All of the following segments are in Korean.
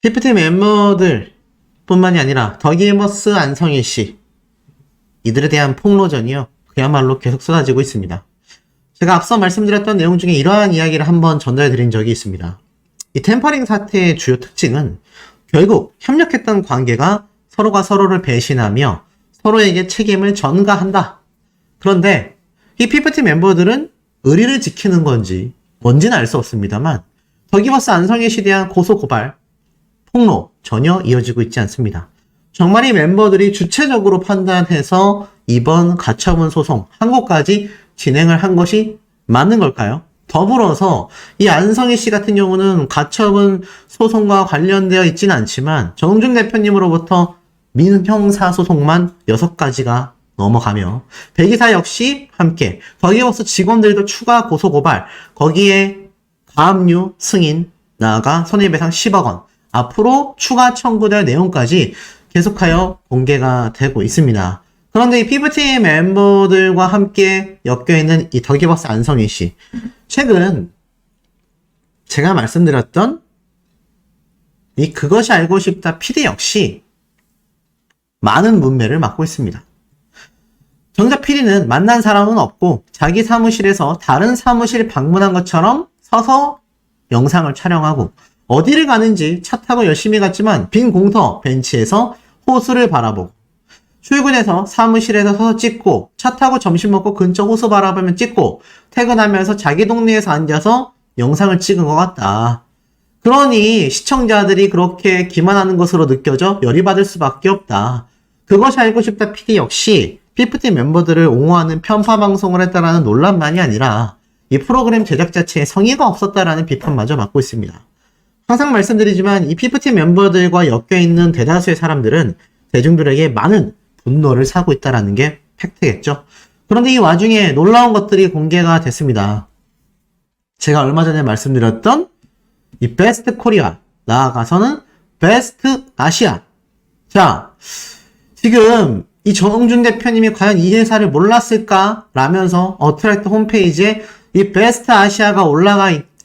피프티 멤버들 뿐만이 아니라 더기버스 안성일 씨, 이들에 대한 폭로전이요, 그야말로 계속 쏟아지고 있습니다. 제가 앞서 말씀드렸던 내용 중에 이러한 이야기를 한번 전달드린 적이 있습니다. 이 템퍼링 사태의 주요 특징은 결국 협력했던 관계가 서로가 서로를 배신하며 서로에게 책임을 전가한다. 그런데 이 피프티 멤버들은 의리를 지키는 건지 뭔지는 알 수 없습니다만 더기버스 안성일 씨에 대한 고소 고발, 폭로 전혀 이어지고 있지 않습니다. 정말 이 멤버들이 주체적으로 판단해서 이번 가처분 소송 한 곳까지 진행을 한 것이 맞는 걸까요? 더불어서 이 안성희 씨 같은 경우는 가처분 소송과 관련되어 있지는 않지만 정준 대표님으로부터 민형사 소송만 6가지가 넘어가며 배기사 역시 함께 더기버스 직원들도 추가 고소고발, 거기에 가압류 승인, 나아가 손해배상 10억 원, 앞으로 추가 청구될 내용까지 계속하여 공개가 되고 있습니다. 그런데 이 피프티 멤버들과 함께 엮여있는 이 더기버스 안성희 씨, 최근 제가 말씀드렸던 이 그것이 알고 싶다 PD 역시 많은 문매를 맡고 있습니다. 정작 PD는 만난 사람은 없고 자기 사무실에서 다른 사무실 방문한 것처럼 서서 영상을 촬영하고 어디를 가는지 차 타고 열심히 갔지만 빈 공터 벤치에서 호수를 바라보고 출근해서 사무실에서 서서 찍고 차 타고 점심 먹고 근처 호수 바라보며 찍고 퇴근하면서 자기 동네에서 앉아서 영상을 찍은 것 같다. 그러니 시청자들이 그렇게 기만하는 것으로 느껴져 열이 받을 수밖에 없다. 그것이 알고 싶다 PD 역시 피프티 멤버들을 옹호하는 편파 방송을 했다라는 논란만이 아니라 이 프로그램 제작 자체에 성의가 없었다라는 비판마저 받고 있습니다. 항상 말씀드리지만 이 피프티 멤버들과 엮여있는 대다수의 사람들은 대중들에게 많은 분노를 사고 있다는 게 팩트겠죠. 그런데 이 와중에 놀라운 것들이 공개가 됐습니다. 제가 얼마 전에 말씀드렸던 이 베스트 코리아, 나아가서는 베스트 아시아. 자, 지금 이 정준 대표님이 과연 이 회사를 몰랐을까? 라면서 어트랙트 홈페이지에 이 베스트 아시아가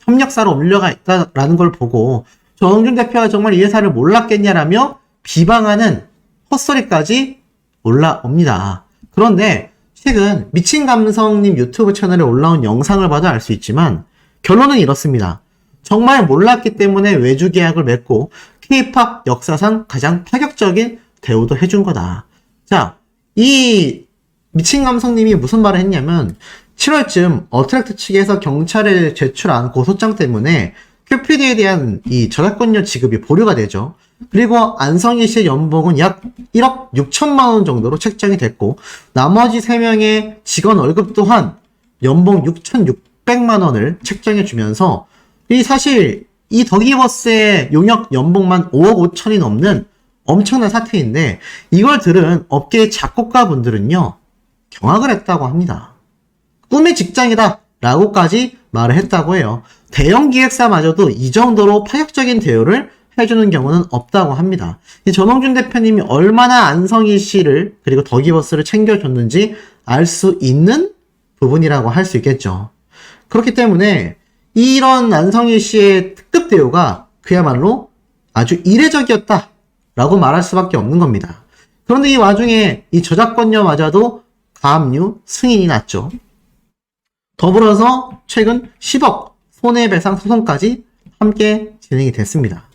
협력사로 올려가 있다라는 걸 보고 정준 대표가 정말 이 회사를 몰랐겠냐라며 비방하는 헛소리까지 올라옵니다. 그런데 최근 미친감성님 유튜브 채널에 올라온 영상을 봐도 알 수 있지만 결론은 이렇습니다. 정말 몰랐기 때문에 외주 계약을 맺고 K-POP 역사상 가장 파격적인 대우도 해준 거다. 자, 이 미친감성님이 무슨 말을 했냐면 7월쯤 어트랙트 측에서 경찰에 제출한 고소장 때문에 큐피드에 대한 이 저작권료 지급이 보류가 되죠. 그리고 안성희 씨의 연봉은 약 1억 6천만 원 정도로 책정이 됐고 나머지 3명의 직원 월급 또한 연봉 6,600만 원을 책정해 주면서 사실 이 더기버스의 용역 연봉만 5억 5천이 넘는 엄청난 사태인데 이걸 들은 업계의 작곡가분들은요 경악을 했다고 합니다. 꿈의 직장이다 라고까지 말을 했다고 해요. 대형 기획사마저도 이 정도로 파격적인 대우를 해주는 경우는 없다고 합니다. 이 전홍준 대표님이 얼마나 안성희 씨를 그리고 더기버스를 챙겨줬는지 알 수 있는 부분이라고 할 수 있겠죠. 그렇기 때문에 이런 안성희 씨의 특급 대우가 그야말로 아주 이례적이었다 라고 말할 수밖에 없는 겁니다. 그런데 이 와중에 이 저작권료마저도 가압류 승인이 났죠. 더불어서 최근 10억 손해배상 소송까지 함께 진행이 됐습니다.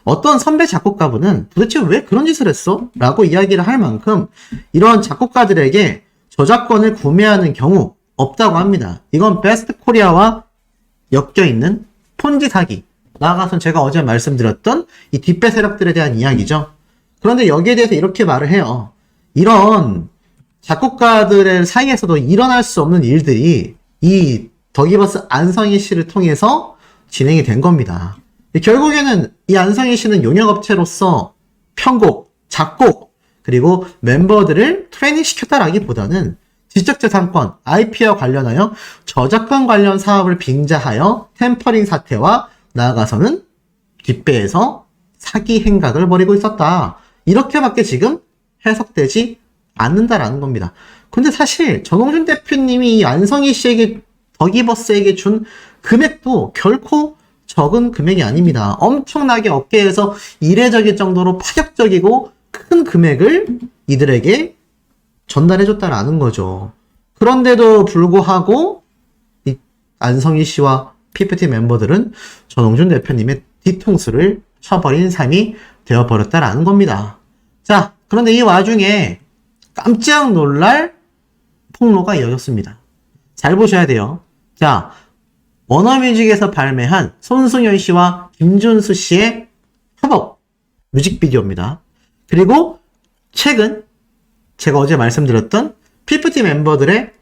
어떤 선배 작곡가분은 도대체 왜 그런 짓을 했어? 라고 이야기를 할 만큼 이런 작곡가들에게 저작권을 구매하는 경우 없다고 합니다. 이건 베스트 코리아와 엮여있는 폰지 사기, 나아가선 제가 어제 말씀드렸던 이 뒷배 세력들에 대한 이야기죠. 그런데 여기에 대해서 이렇게 말을 해요. 이런 작곡가들의 사이에서도 일어날 수 없는 일들이 이 더기버스 안성희 씨를 통해서 진행이 된 겁니다. 결국에는 이 안성희 씨는 용역업체로서 편곡, 작곡, 그리고 멤버들을 트레이닝 시켰다라기보다는 지적재산권, IP와 관련하여 저작권 관련 사업을 빙자하여 템퍼링 사태와 나아가서는 뒷배에서 사기 행각을 벌이고 있었다. 이렇게밖에 지금 해석되지 않는다라는 겁니다. 근데 사실 전홍준 대표님이 이 안성희 씨에게 더기버스에게 준 금액도 결코 적은 금액이 아닙니다. 엄청나게 업계에서 이례적일 정도로 파격적이고 큰 금액을 이들에게 전달해줬다라는 거죠. 그런데도 불구하고 이 안성희 씨와 PPT 멤버들은 전홍준 대표님의 뒤통수를 쳐버린 셈이 되어버렸다라는 겁니다. 자, 그런데 이 와중에 깜짝 놀랄 폭로가 이어졌습니다. 잘 보셔야 돼요. 자, 워너뮤직에서 발매한 손승연 씨와 김준수 씨의 협업 뮤직비디오입니다. 그리고 최근 제가 어제 말씀드렸던 PPT 멤버들의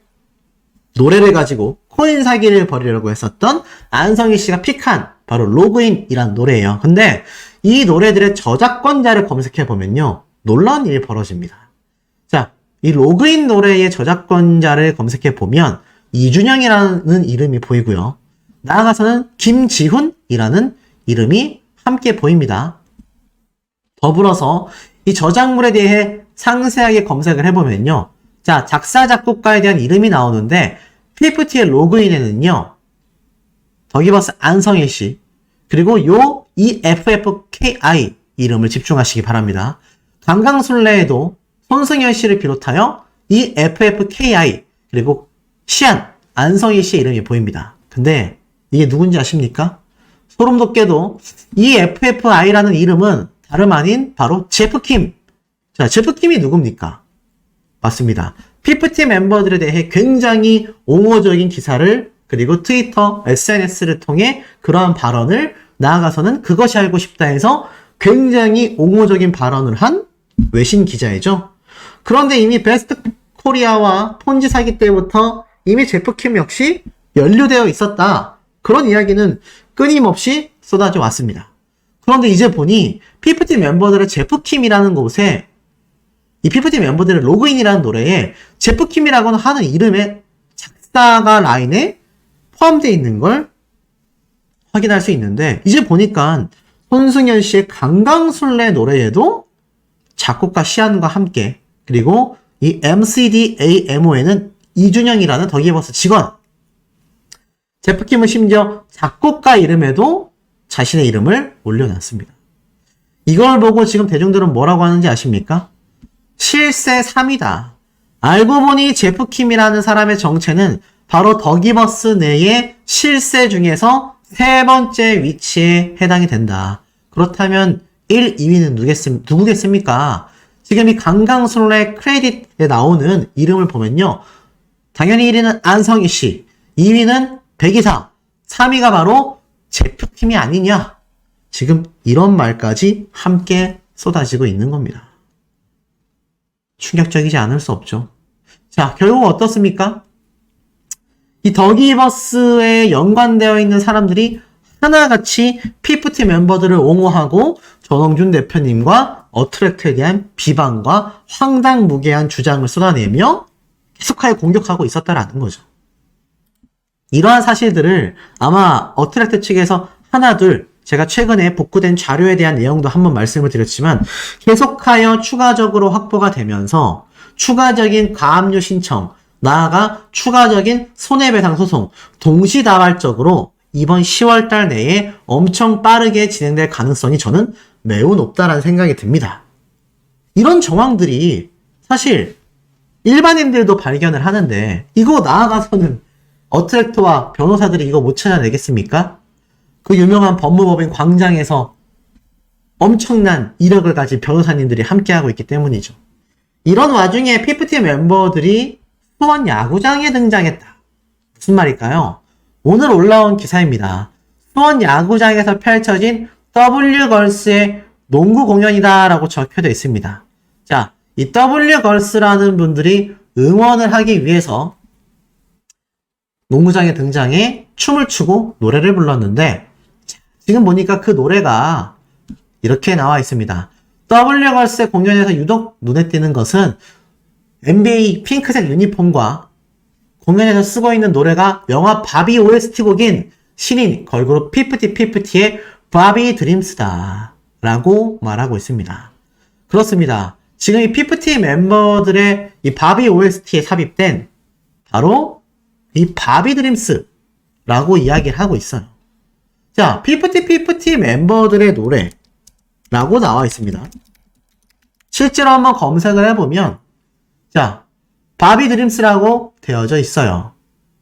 노래를 가지고 코인 사기를 벌이려고 했었던 안성희 씨가 픽한 바로 로그인이란 노래예요. 근데 이 노래들의 저작권자를 검색해보면요, 놀라운 일이 벌어집니다. 자, 이 로그인 노래의 저작권자를 검색해보면 이준영이라는 이름이 보이고요. 나아가서는 김지훈이라는 이름이 함께 보입니다. 더불어서 이 저작물에 대해 상세하게 검색을 해보면요. 자, 작사, 작곡가에 대한 이름이 나오는데 PFT의 로그인에는요, 더기버스 안성희 씨, 그리고 요 EFFKI 이름을 집중하시기 바랍니다. 강강술래에도 손승연 씨를 비롯하여 EFFKI 그리고 시안, 안성희 씨의 이름이 보입니다. 근데 이게 누군지 아십니까? 소름 돋게도 EFFI라는 이름은 다름 아닌 바로 제프킴. 자, 제프킴이 누굽니까? 맞습니다. PPT 멤버들에 대해 굉장히 옹호적인 기사를, 그리고 트위터, SNS를 통해 그러한 발언을, 나아가서는 그것이 알고 싶다 해서 굉장히 옹호적인 발언을 한 외신 기자이죠. 그런데 이미 베스트 코리아와 폰지 사기 때부터 이미 제프킴 역시 연루되어 있었다. 그런 이야기는 끊임없이 쏟아져 왔습니다. 그런데 이제 보니 PPT 멤버들의 제프킴이라는 곳에 이 PPT 멤버들의 로그인이라는 노래에 제프킴이라고는 하는 이름의 작사가 라인에 포함되어 있는 걸 확인할 수 있는데, 이제 보니까 손승연 씨의 강강술래 노래에도 작곡가 시안과 함께, 그리고 이 MCDAMO에는 이준영이라는 더기버스 직원, 제프킴은 심지어 작곡가 이름에도 자신의 이름을 올려놨습니다. 이걸 보고 지금 대중들은 뭐라고 하는지 아십니까? 실세 3이다. 알고 보니 제프킴이라는 사람의 정체는 바로 더기버스 내의 실세 중에서 세 번째 위치에 해당이 된다. 그렇다면 1, 2위는 누구겠습니까? 지금 이 강강술래 크레딧에 나오는 이름을 보면요, 당연히 1위는 안성희 씨, 2위는 백이사, 3위가 바로 제프킴이 아니냐. 지금 이런 말까지 함께 쏟아지고 있는 겁니다. 충격적이지 않을 수 없죠. 자, 결국 어떻습니까? 이 더기버스에 연관되어 있는 사람들이 하나같이 PPT 멤버들을 옹호하고 전홍준 대표님과 어트랙트에 대한 비방과 황당무계한 주장을 쏟아내며 계속하여 공격하고 있었다라는 거죠. 이러한 사실들을 아마 어트랙트 측에서 하나둘, 제가 최근에 복구된 자료에 대한 내용도 한번 말씀을 드렸지만 계속하여 추가적으로 확보가 되면서 추가적인 가압류 신청, 나아가 추가적인 손해배상 소송 동시다발적으로 이번 10월달 내에 엄청 빠르게 진행될 가능성이 저는 매우 높다라는 생각이 듭니다. 이런 정황들이 사실 일반인들도 발견을 하는데 이거 나아가서는 어트랙터와 변호사들이 이거 못 찾아내겠습니까? 그 유명한 법무법인 광장에서 엄청난 이력을 가진 변호사님들이 함께하고 있기 때문이죠. 이런 와중에 PPT 멤버들이 수원 야구장에 등장했다. 무슨 말일까요? 오늘 올라온 기사입니다. 수원 야구장에서 펼쳐진 W걸스의 농구 공연이다 라고 적혀져 있습니다. 자, 이 W걸스라는 분들이 응원을 하기 위해서 농구장에 등장해 춤을 추고 노래를 불렀는데, 지금 보니까 그 노래가 이렇게 나와 있습니다. W걸스의 공연에서 유독 눈에 띄는 것은 NBA 핑크색 유니폼과 공연에서 쓰고 있는 노래가 영화 바비 OST 곡인 신인 걸그룹 피프티의 바비 드림스다 라고 말하고 있습니다. 그렇습니다. 지금 이 피프티 멤버들의 이 바비 OST에 삽입된 바로 이 바비 드림스라고 이야기를 하고 있어요. 자, 피프티 멤버들의 노래라고 나와 있습니다. 실제로 한번 검색을 해보면, 자, 바비 드림스라고 되어져 있어요.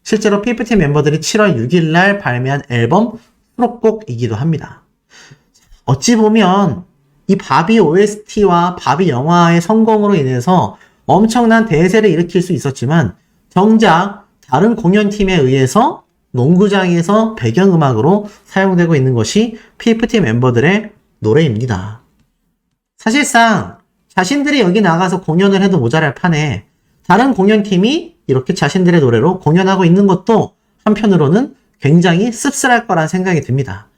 실제로 피프티 멤버들이 7월 6일 날 발매한 앨범 수록곡이기도 합니다. 어찌 보면 이 바비 OST와 바비 영화의 성공으로 인해서 엄청난 대세를 일으킬 수 있었지만 정작 다른 공연팀에 의해서 농구장에서 배경음악으로 사용되고 있는 것이 피프티 멤버들의 노래입니다. 사실상 자신들이 여기 나가서 공연을 해도 모자랄 판에 다른 공연팀이 이렇게 자신들의 노래로 공연하고 있는 것도 한편으로는 굉장히 씁쓸할 거란 생각이 듭니다.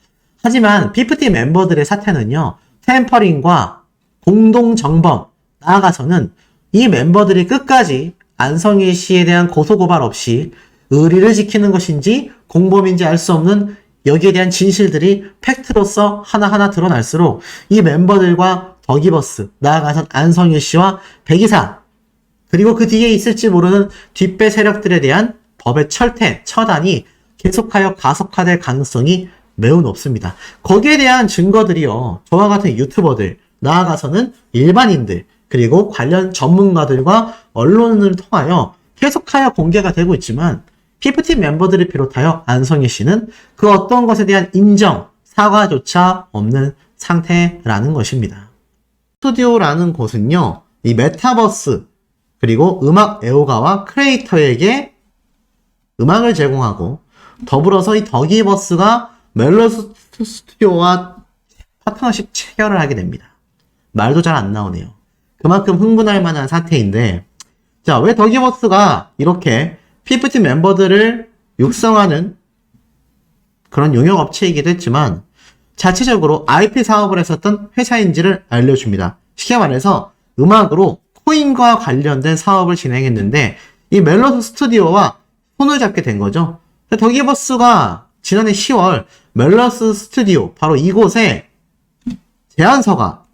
하지만 피프티 멤버들의 사태는요, 템퍼링과 공동정범, 나아가서는 이 멤버들이 끝까지 안성일 씨에 대한 고소고발 없이 의리를 지키는 것인지 공범인지 알 수 없는 여기에 대한 진실들이 팩트로서 하나하나 드러날수록 이 멤버들과 더기버스, 나아가선 안성일 씨와 백이사, 그리고 그 뒤에 있을지 모르는 뒷배 세력들에 대한 법의 철퇴, 처단이 계속하여 가속화될 가능성이 매우 높습니다. 거기에 대한 증거들이요, 저와 같은 유튜버들, 나아가서는 일반인들, 그리고 관련 전문가들과 언론을 통하여 계속하여 공개가 되고 있지만 피프티 멤버들을 비롯하여 안성일 씨는 그 어떤 것에 대한 인정, 사과조차 없는 상태라는 것입니다. 스튜디오라는 곳은요, 이 메타버스, 그리고 음악 애호가와 크리에이터에게 음악을 제공하고 더불어서 이 더기버스가 멜로스 스튜디오와 파트너십 체결을 하게 됩니다. 말도 잘 안 나오네요. 그만큼 흥분할 만한 사태인데, 자, 왜 더기버스가 이렇게 피프티 멤버들을 육성하는 그런 용역업체이기도 했지만 자체적으로 IP 사업을 했었던 회사인지를 알려줍니다. 쉽게 말해서 음악으로 코인과 관련된 사업을 진행했는데 이 멜로스 스튜디오와 손을 잡게 된 거죠. 더기버스가 지난해 10월 멜로스 스튜디오, 바로 이곳에 제안서가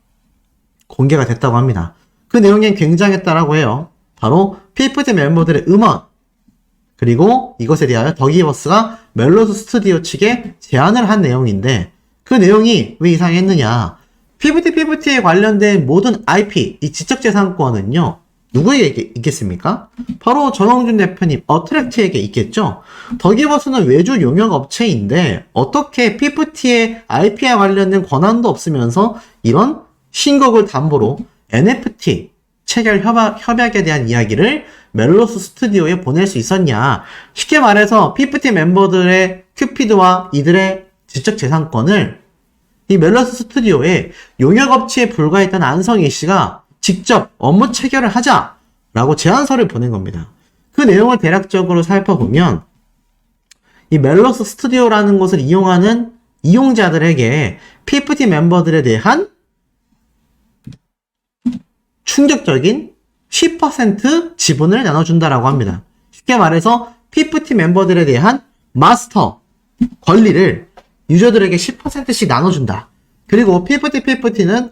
공개가 됐다고 합니다. 그 내용이 굉장했다라고 해요. 바로 피프티 멤버들의 음원, 그리고 이것에 대하여 더기버스가 멜로스 스튜디오 측에 제안을 한 내용인데, 그 내용이 왜 이상했느냐, 피프티에 관련된 모든 IP, 이 지적재산권은요, 누구에게 있겠습니까? 바로 전홍준 대표님, 어트랙트에게 있겠죠? 더기버스는 외주 용역업체인데 어떻게 피프티의 IP와 관련된 권한도 없으면서 이런 신곡을 담보로 NFT 체결 협약에 대한 이야기를 멜로스 스튜디오에 보낼 수 있었냐. 쉽게 말해서 피프티 멤버들의 큐피드와 이들의 지적재산권을 이 멜로스 스튜디오에 용역업체에 불과했던 안성희 씨가 직접 업무 체결을 하자라고 제안서를 보낸 겁니다. 그 내용을 대략적으로 살펴보면 이 멜로스 스튜디오라는 곳을 이용하는 이용자들에게 피프티 멤버들에 대한 충격적인 10% 지분을 나눠준다라고 합니다. 쉽게 말해서 피프티 멤버들에 대한 마스터 권리를 유저들에게 10%씩 나눠준다. 그리고 피프티는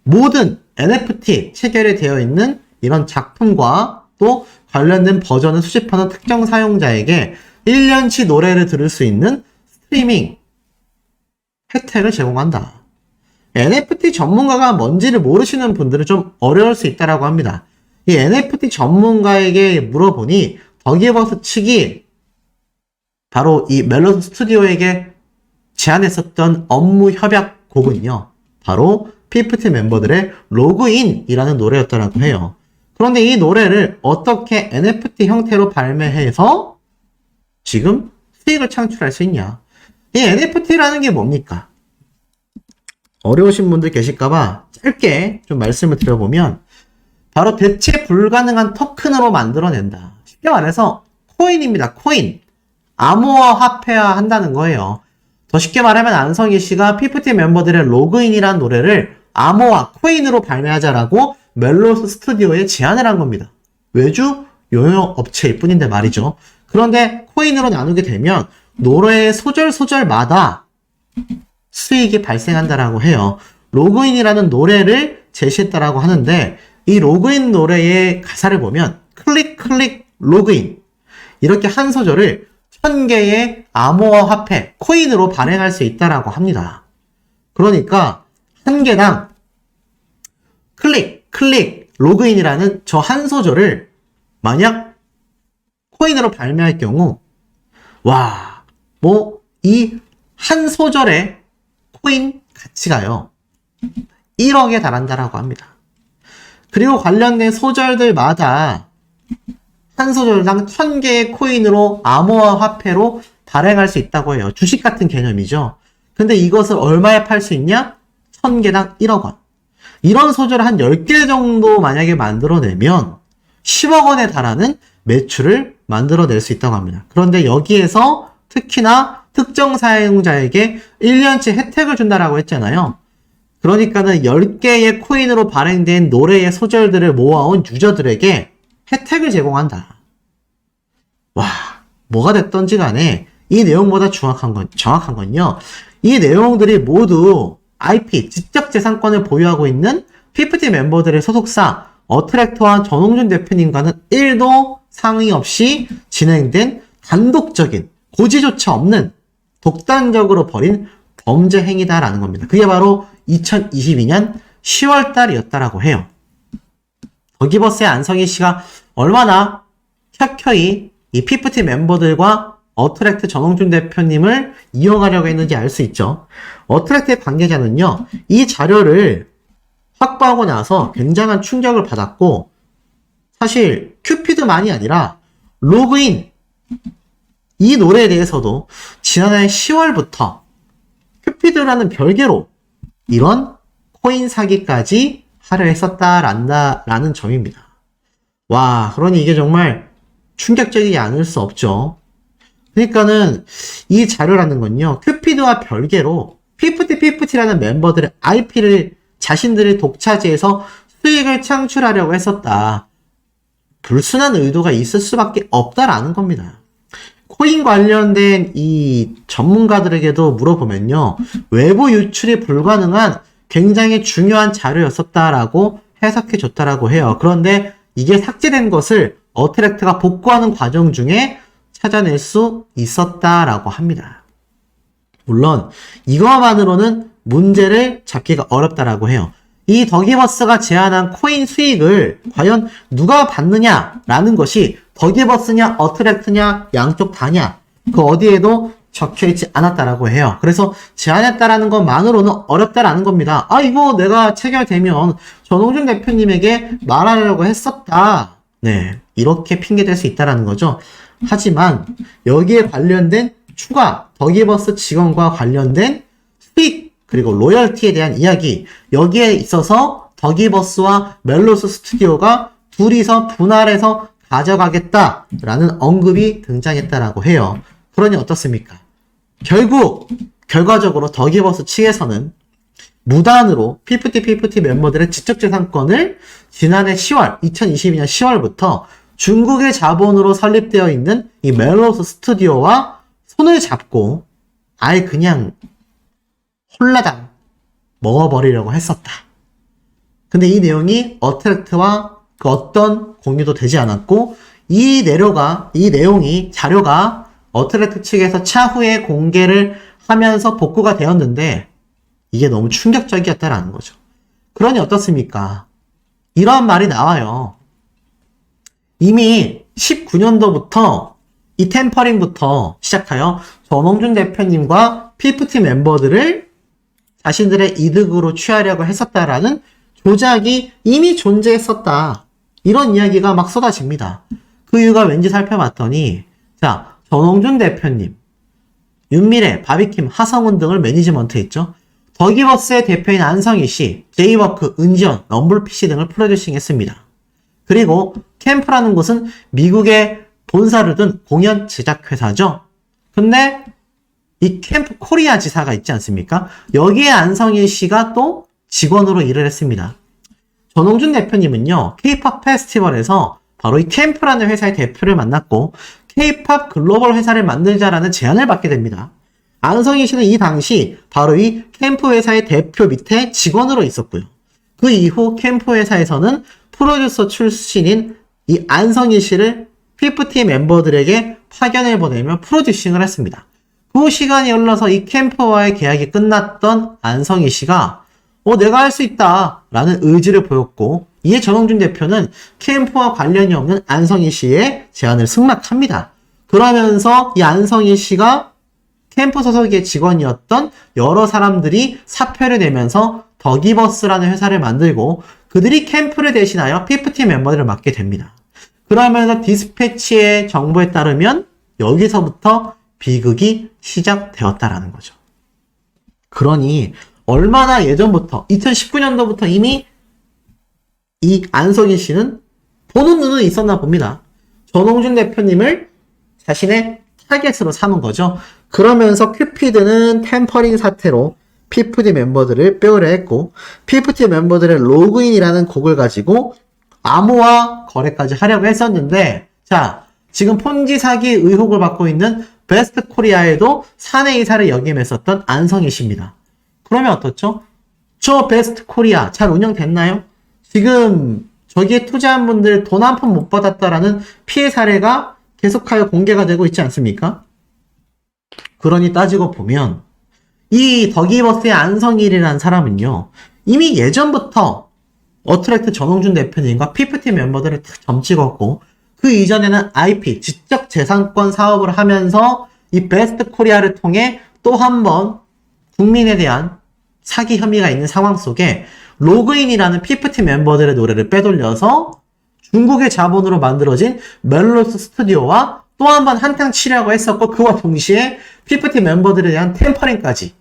모든 NFT 체결이 되어 있는 이런 작품과 또 관련된 버전을 수집하는 특정 사용자에게 1년치 노래를 들을 수 있는 스트리밍 혜택을 제공한다. NFT 전문가가 뭔지를 모르시는 분들은 좀 어려울 수 있다고 합니다. 이 NFT 전문가에게 물어보니 더기버스 측이 바로 이 멜로스 스튜디오에게 제안했었던 업무 협약곡은요, 바로 피프티 멤버들의 로그인이라는 노래였다고 해요. 그런데 이 노래를 어떻게 NFT 형태로 발매해서 지금 수익을 창출할 수 있냐? 이 NFT라는 게 뭡니까? 어려우신 분들 계실까봐 짧게 좀 말씀을 드려보면 바로 대체 불가능한 토큰으로 만들어낸다. 쉽게 말해서 코인입니다. 코인. 암호화 화폐화 한다는 거예요. 더 쉽게 말하면 안성희 씨가 피프티 멤버들의 로그인이라는 노래를 암호화, 코인으로 발매하자라고 멜로스 스튜디오에 제안을 한 겁니다. 외주 용역업체일 뿐인데 말이죠. 그런데 코인으로 나누게 되면 노래의 소절마다 수익이 발생한다라고 해요. 로그인이라는 노래를 제시했다라고 하는데 이 로그인 노래의 가사를 보면 클릭 로그인 이렇게 한 소절을 1000개의 암호화 화폐, 코인으로 발행할 수 있다라고 합니다. 그러니까 한 개당 클릭, 로그인이라는 저 한 소절을 만약 코인으로 발매할 경우 와, 뭐 이 한 소절의 코인 가치가요 1억에 달한다라고 합니다. 그리고 관련된 소절들마다 한 소절당 1000개의 코인으로 암호화 화폐로 발행할 수 있다고 해요. 주식 같은 개념이죠. 근데 이것을 얼마에 팔 수 있냐? 1000개당 1억 원. 이런 소절을 한 10개 정도 만약에 만들어내면 10억 원에 달하는 매출을 만들어낼 수 있다고 합니다. 그런데 여기에서 특히나 특정 사용자에게 1년치 혜택을 준다라고 했잖아요. 그러니까는 10개의 코인으로 발행된 노래의 소절들을 모아온 유저들에게 혜택을 제공한다. 와, 뭐가 됐던지 간에 이 내용보다 정확한 건요. 이 내용들이 모두 IP, 지적재산권을 보유하고 있는 PFT 멤버들의 소속사 어트랙터와 전홍준 대표님과는 1도 상의 없이 진행된 단독적인 고지조차 없는 독단적으로 벌인 범죄 행위다라는 겁니다. 그게 바로 2022년 10월 달이었다라고 해요. 더기버스의 안성희 씨가 얼마나 켜켜이 이 PFT 멤버들과 어트랙트 전홍준 대표님을 이용하려고 했는지 알 수 있죠. 어트랙트의 관계자는요, 이 자료를 확보하고 나서 굉장한 충격을 받았고, 사실 큐피드만이 아니라 로그인, 이 노래에 대해서도 지난해 10월부터 큐피드라는 별개로 이런 코인 사기까지 하려 했었다라는 점입니다. 와, 그러니 이게 정말 충격적이지 않을 수 없죠. 그러니까는 이 자료라는 건요, 큐피드와 별개로 PFT라는 멤버들의 IP를 자신들이 독차지해서 수익을 창출하려고 했었다. 불순한 의도가 있을 수밖에 없다라는 겁니다. 코인 관련된 이 전문가들에게도 물어보면요, 외부 유출이 불가능한 굉장히 중요한 자료였었다라고 해석해 줬다라고 해요. 그런데 이게 삭제된 것을 어트랙트가 복구하는 과정 중에 찾아낼 수 있었다라고 합니다. 물론 이것만으로는 문제를 잡기가 어렵다라고 해요. 이 더기버스가 제안한 코인 수익을 과연 누가 받느냐라는 것이 더기버스냐 어트랙트냐 양쪽 다냐 그 어디에도 적혀있지 않았다라고 해요. 그래서 제안했다라는 것만으로는 어렵다라는 겁니다. 아, 이거 내가 체결되면 전홍준 대표님에게 말하려고 했었다. 네, 이렇게 핑계댈 수 있다라는 거죠. 하지만 여기에 관련된 추가 더기버스 직원과 관련된 수익 그리고 로열티에 대한 이야기, 여기에 있어서 더기버스와 멜로스 스튜디오가 둘이서 분할해서 가져가겠다라는 언급이 등장했다라고 해요. 그러니 어떻습니까? 결과적으로 더기버스 측에서는 무단으로 PFT 멤버들의 지적재산권을 지난해 2022년 10월부터 중국의 자본으로 설립되어 있는 이 멜로스 스튜디오와 손을 잡고 아예 그냥 홀라당 먹어버리려고 했었다. 근데 이 내용이 어트랙트와 그 어떤 공유도 되지 않았고 이 내용이 자료가 어트랙트 측에서 차후에 공개를 하면서 복구가 되었는데 이게 너무 충격적이었다라는 거죠. 그러니 어떻습니까? 이러한 말이 나와요. 이미 19년도부터 이 템퍼링부터 시작하여 전홍준 대표님과 PFT 멤버들을 자신들의 이득으로 취하려고 했었다라는 조작이 이미 존재했었다. 이런 이야기가 막 쏟아집니다. 그 이유가 왠지 살펴봤더니 자, 전홍준 대표님, 윤미래, 바비킴, 하성운 등을 매니지먼트 했죠. 더기버스의 대표인 안성희 씨, 제이워크, 은지원, 럼블피쉬 등을 프로듀싱 했습니다. 그리고 캠프라는 곳은 미국의 본사를 둔 공연 제작 회사죠. 근데 이 캠프 코리아 지사가 있지 않습니까? 여기에 안성희 씨가 또 직원으로 일을 했습니다. 전홍준 대표님은요, K-POP 페스티벌에서 바로 이 캠프라는 회사의 대표를 만났고 K-POP 글로벌 회사를 만들자라는 제안을 받게 됩니다. 안성희 씨는 이 당시 바로 이 캠프 회사의 대표 밑에 직원으로 있었고요. 그 이후 캠프 회사에서는 프로듀서 출신인 이 안성희 씨를 피프티 멤버들에게 파견을 보내며 프로듀싱을 했습니다. 그 시간이 흘러서 이 캠프와의 계약이 끝났던 안성희 씨가 내가 할 수 있다 라는 의지를 보였고, 이에 전홍준 대표는 캠프와 관련이 없는 안성희 씨의 제안을 승낙합니다. 그러면서 이 안성희 씨가 캠프 소속의 직원이었던 여러 사람들이 사표를 내면서 더기버스라는 회사를 만들고 그들이 캠프를 대신하여 피프티 멤버들을 맡게 됩니다. 그러면서 디스패치의 정보에 따르면 여기서부터 비극이 시작되었다라는 거죠. 그러니 얼마나 예전부터 2019년도부터 이미 이 안성희 씨는 보는 눈은 있었나 봅니다. 전홍준 대표님을 자신의 타겟으로 삼은 거죠. 그러면서 큐피드는 템퍼링 사태로 피프티 멤버들을 빼오려 했고, 피프티 멤버들의 로그인이라는 곡을 가지고 암호화 거래까지 하려고 했었는데, 자, 지금 폰지 사기 의혹을 받고 있는 베스트 코리아에도 사내 이사를 역임했었던 안성희 씨입니다. 그러면 어떻죠? 저 베스트 코리아 잘 운영됐나요? 지금 저기에 투자한 분들 돈 한 푼 못 받았다라는 피해 사례가 계속하여 공개가 되고 있지 않습니까? 그러니 따지고 보면 이 더기버스의 안성일이라는 사람은요, 이미 예전부터 어트랙트 전홍준 대표님과 피프티 멤버들을 점 찍었고, 그 이전에는 IP, 지적재산권 사업을 하면서 이 베스트 코리아를 통해 또 한 번 국민에 대한 사기 혐의가 있는 상황 속에 로그인이라는 피프티 멤버들의 노래를 빼돌려서 중국의 자본으로 만들어진 멜로스 스튜디오와 또 한 번 한탕 치려고 했었고, 그와 동시에 피프티 멤버들에 대한 템퍼링까지.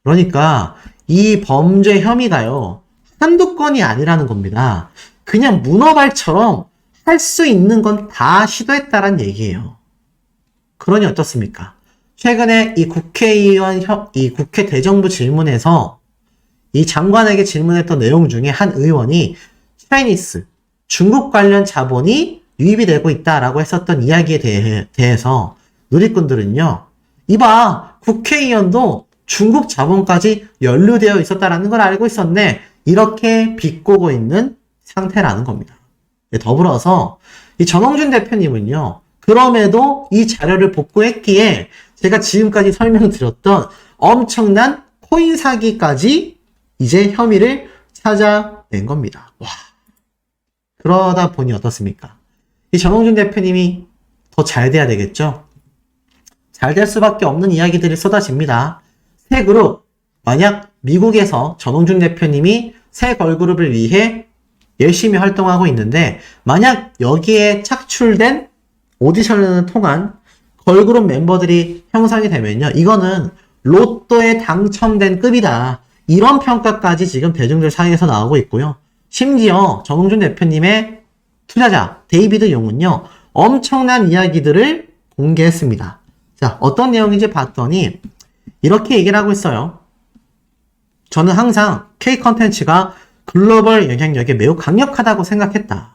그러니까 이 범죄 혐의가요, 한두 건이 아니라는 겁니다. 그냥 문어발처럼 할 수 있는 건 다 시도했다란 얘기예요. 그러니 어떻습니까? 최근에 이 국회 대정부 질문에서 이 장관에게 질문했던 내용 중에 한 의원이 차이니스, 중국 관련 자본이 유입이 되고 있다라고 했었던 이야기에 대해서 누리꾼들은요, 이봐, 국회의원도 중국 자본까지 연루되어 있었다라는 걸 알고 있었네, 이렇게 비꼬고 있는 상태라는 겁니다. 더불어서 이 전홍준 대표님은요, 그럼에도 이 자료를 복구했기에 제가 지금까지 설명드렸던 엄청난 코인 사기까지 이제 혐의를 찾아낸 겁니다. 와, 그러다 보니 어떻습니까? 이 전홍준 대표님이 더 잘 돼야 되겠죠? 잘 될 수밖에 없는 이야기들이 쏟아집니다. 새 그룹, 만약 미국에서 전홍준 대표님이 새 걸그룹을 위해 열심히 활동하고 있는데, 만약 여기에 착출된 오디션을 통한 걸그룹 멤버들이 형성이 되면요, 이거는 로또에 당첨된 급이다, 이런 평가까지 지금 대중들 사이에서 나오고 있고요. 심지어 전홍준 대표님의 투자자 데이비드 용은요, 엄청난 이야기들을 공개했습니다. 자, 어떤 내용인지 봤더니 이렇게 얘기를 하고 있어요. 저는 항상 K 컨텐츠가 글로벌 영향력이 매우 강력하다고 생각했다.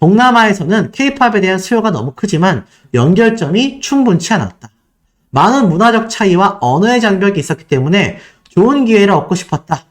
동남아에서는 K-팝에 대한 수요가 너무 크지만 연결점이 충분치 않았다. 많은 문화적 차이와 언어의 장벽이 있었기 때문에 좋은 기회를 얻고 싶었다.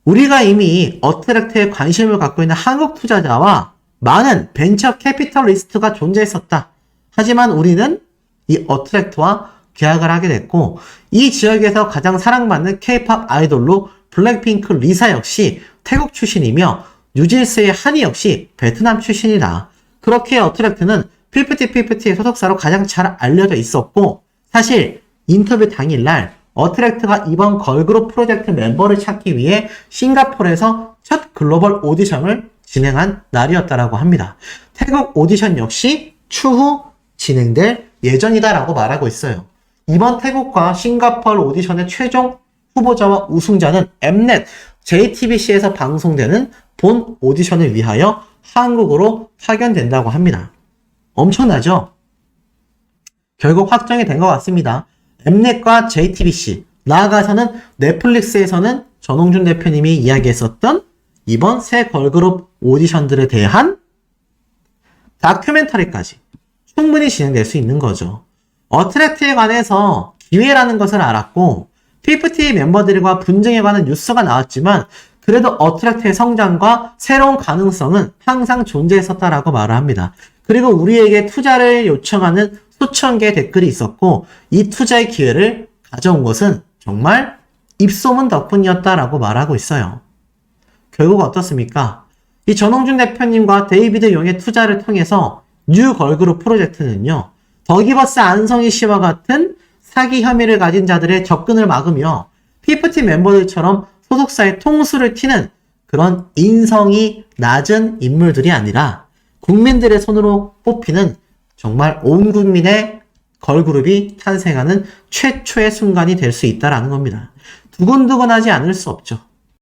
우리가 이미 어트랙트에 관심을 갖고 있는 한국 투자자와 많은 벤처 캐피털리스트가 존재했었다. 하지만 우리는 이 어트랙트와 계약을 하게 됐고, 이 지역에서 가장 사랑받는 K-팝 아이돌로 블랙핑크 리사 역시 태국 출신이며 뉴진스의 한이 역시 베트남 출신이다. 그렇게 어트랙트는 피프티의 소속사로 가장 잘 알려져 있었고, 사실 인터뷰 당일날 어트랙트가 이번 걸그룹 프로젝트 멤버를 찾기 위해 싱가포르에서 첫 글로벌 오디션을 진행한 날이었다라고 합니다. 태국 오디션 역시 추후 진행될 예정이다라고 말하고 있어요. 이번 태국과 싱가포르 오디션의 최종 후보자와 우승자는 엠넷, JTBC에서 방송되는 본 오디션을 위하여 한국으로 파견된다고 합니다. 엄청나죠? 결국 확정이 된 것 같습니다. 엠넷과 JTBC, 나아가서는 넷플릭스에서는 전홍준 대표님이 이야기했었던 이번 새 걸그룹 오디션들에 대한 다큐멘터리까지 충분히 진행될 수 있는 거죠. 어트랙트에 관해서 기회라는 것을 알았고, 피프티 멤버들과 분쟁에 관한 뉴스가 나왔지만 그래도 어트랙트의 성장과 새로운 가능성은 항상 존재했었다라고 말을 합니다. 그리고 우리에게 투자를 요청하는 수천 개의 댓글이 있었고 이 투자의 기회를 가져온 것은 정말 입소문 덕분이었다라고 말하고 있어요. 결국 어떻습니까? 이 전홍준 대표님과 데이비드 용의 투자를 통해서 뉴 걸그룹 프로젝트는요. 더기버스 안성희 씨와 같은 사기 혐의를 가진 자들의 접근을 막으며 피프티 멤버들처럼 소속사의 통수를 튀는 그런 인성이 낮은 인물들이 아니라 국민들의 손으로 뽑히는 정말 온 국민의 걸그룹이 탄생하는 최초의 순간이 될 수 있다는 겁니다. 두근두근하지 않을 수 없죠.